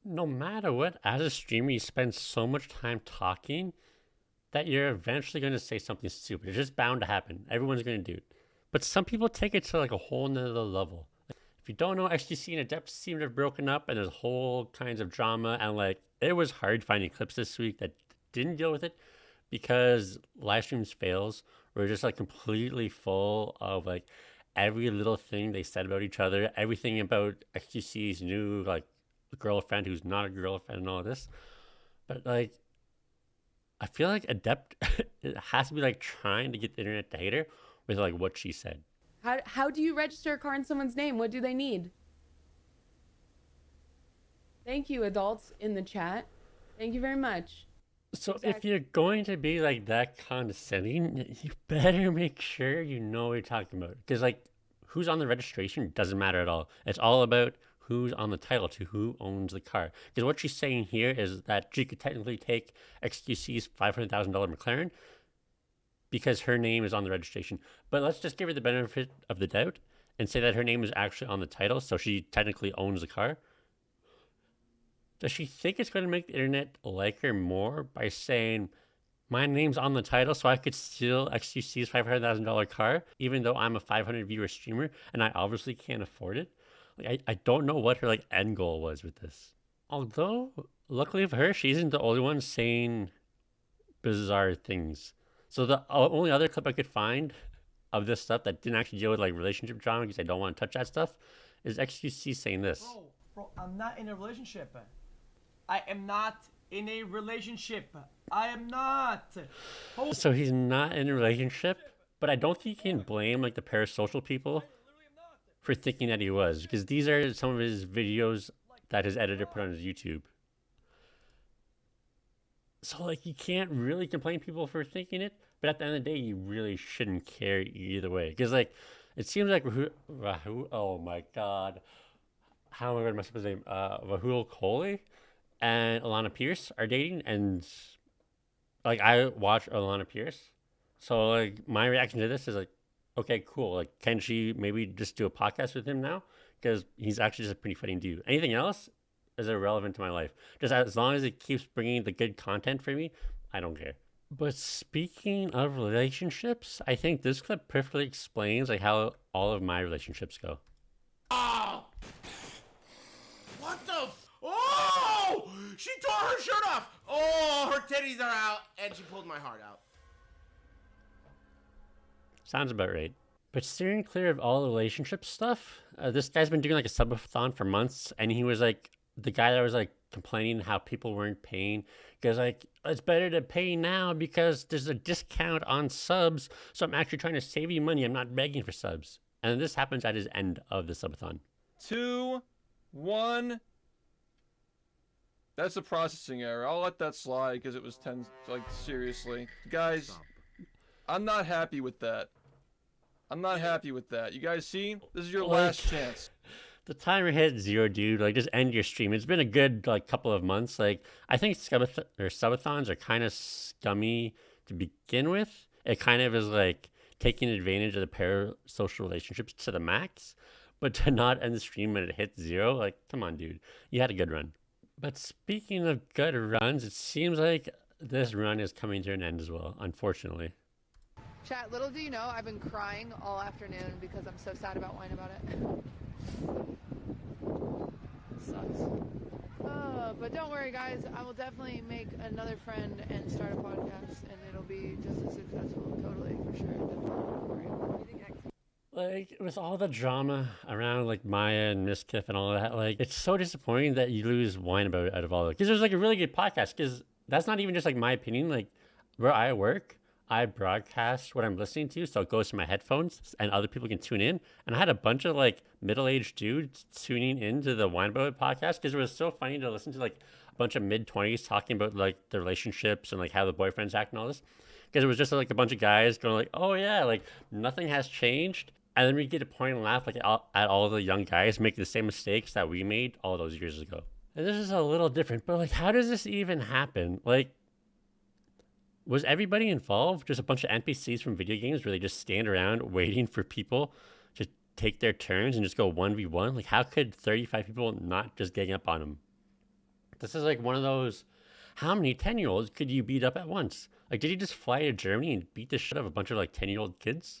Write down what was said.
no matter what, as a streamer, you spend so much time talking that you're eventually going to say something stupid. It's just bound to happen. Everyone's going to do it. But some people take it to like a whole nother level. If you don't know, xQc and Adept seem to have broken up, and there's whole kinds of drama. And like, it was hard finding clips this week that didn't deal with it because live streams fails were just like completely full of like every little thing they said about each other, everything about xQc's new like girlfriend who's not a girlfriend, and all this. But like, I feel like Adept it has to be like trying to get the internet to hate her with like what she said. How do you register a car in someone's name? What do they need? Thank you, adults in the chat. Thank you very much. So if you're going to be like that condescending, you better make sure you know what you're talking about. Because like, who's on the registration doesn't matter at all. It's all about who's on the title to who owns the car. Because what she's saying here is that she could technically take xQc's $500,000 McLaren because her name is on the registration. But let's just give her the benefit of the doubt and say that her name is actually on the title, so she technically owns the car. Does she think it's going to make the internet like her more by saying, my name's on the title, so I could steal xQc's $500,000 car, even though I'm a 500 viewer streamer and I obviously can't afford it? Like, I don't know what her like end goal was with this. Although, luckily for her, she isn't the only one saying bizarre things. So the only other clip I could find of this stuff that didn't actually deal with like relationship drama, because I don't want to touch that stuff, is xQc saying this. Bro, I'm not in a relationship. I am not in a relationship. I am not. So he's not in a relationship, but I don't think you can blame like the parasocial people for thinking that he was, because these are some of his videos that his editor put on his YouTube. So like, you can't really complain people for thinking it, but at the end of the day, you really shouldn't care either way. Because like, it seems like oh my god, how am I going to mess up his name? Rahul Kohli and Alana Pierce are dating, and like, I watch Alana Pierce, so like my reaction to this is like, okay, cool. Like, can she maybe just do a podcast with him now? Because he's actually just a pretty funny dude. Anything else is irrelevant to my life. Just as long as it keeps bringing the good content for me, I don't care. But speaking of relationships, I think this clip perfectly explains like how all of my relationships go. Oh! What the oh! She tore her shirt off! Oh, her titties are out, and she pulled my heart out. Sounds about right. But steering clear of all the relationship stuff, this guy's been doing like a subathon for months, and he was like the guy that was like complaining how people weren't paying, because like, it's better to pay now because there's a discount on subs, so I'm actually trying to save you money. I'm not begging for subs. And this happens at his end of the subathon. 2, 1. That's a processing error. I'll let that slide because it was 10. Like, seriously, guys, I'm not happy with that. I'm not happy with that. You guys see? This is your last chance. The timer hit 0, dude. Like, just end your stream. It's been a good like couple of months. Like, I think subathons are kind of scummy to begin with. It kind of is like taking advantage of the parasocial relationships to the max. But to not end the stream when it hits 0, like, come on, dude. You had a good run. But speaking of good runs, it seems like this run is coming to an end as well, unfortunately. Chat, little do you know, I've been crying all afternoon because I'm so sad about Wine About It. Sucks. But don't worry, guys. I will definitely make another friend and start a podcast, and it'll be just as successful, totally, for sure. Definitely, don't worry. Like, with all the drama around like Maya and Miskiff and all that, like, it's so disappointing that you lose Wine About It out of all of it. Because there's like a really good podcast. Because that's not even just like my opinion. Like, where I work, I broadcast what I'm listening to, so it goes to my headphones and other people can tune in. And I had a bunch of like middle-aged dudes tuning into the Wine About It podcast because it was so funny to listen to like a bunch of mid-20s talking about like their relationships and like how the boyfriends act and all this. Because it was just like a bunch of guys going like, oh yeah, like nothing has changed. And then we get to point and laugh like at all the young guys making the same mistakes that we made all those years ago. And this is a little different, but like, how does this even happen? Like, was everybody involved just a bunch of NPCs from video games where they just stand around waiting for people to take their turns and just go 1v1? Like, how could 35 people not just gang up on them? this is like one of those. How many 10-year-olds could you beat up at once? Like, did he just fly to Germany and beat the shit out of a bunch of like 10-year-old kids?